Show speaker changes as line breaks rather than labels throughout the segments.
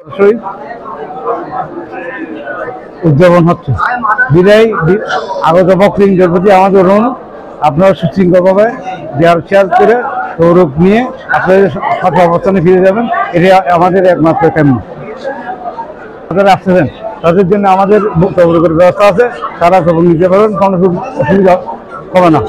অবশ্যই উদ্যাপন হচ্ছে। বিদায় আগত ভক্তদের প্রতি আমাদের অনুরোধ, আপনারা সুশৃঙ্খলভাবে দেওয়ার চেয়ার করে গৌরব নিয়ে আপনাদের সঠিক অবস্থানে ফিরে যাবেন, এটি আমাদের একমাত্র কাম্য। আপনারা আসতেছেন, তাদের জন্য আমাদের করে ব্যবস্থা আছে, তারা খবর নিতে পারবেন, কোনো অসুবিধা হবে না।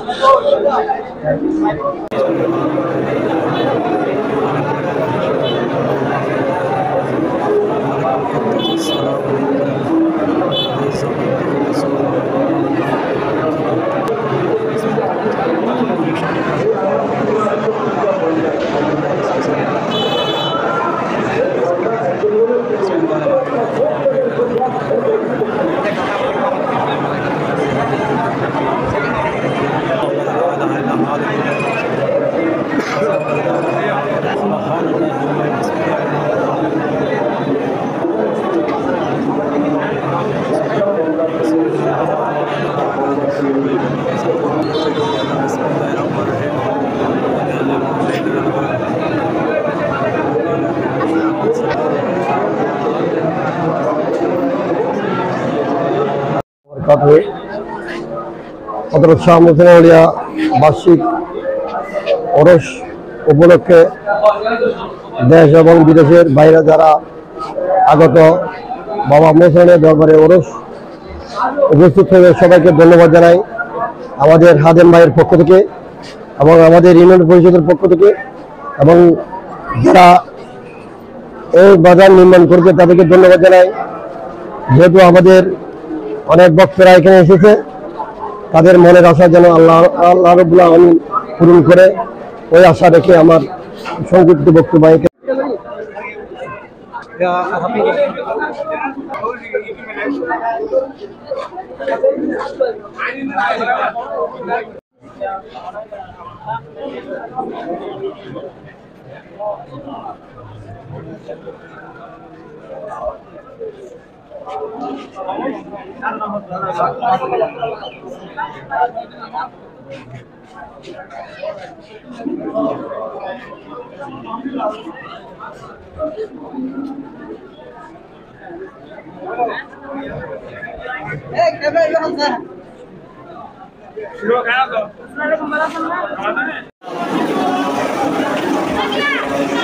বার্ষিক ওরস উপলক্ষে দেশ এবং বিদেশের বাইরে যারা আগত বাবা মোহসেনের দরবারে ওরস উপস্থিত হয়ে সবাইকে ধন্যবাদ জানাই আমাদের হাদেম ভাইয়ের পক্ষ থেকে এবং আমাদের ইউনিয়ন পরিষদের পক্ষ থেকে, এবং যারা এই বাজার নির্মাণ করবে তাদেরকে ধন্যবাদ জানাই। যেহেতু আমাদের অনেক ভক্তরা এখানে এসেছে, তাদের মনের আশা যেন আল্লাহ রাব্বুল আলামিন পূরণ করে, ওই আশা রেখে আমার সংক্ষিপ্ত বক্তব্য
Hey,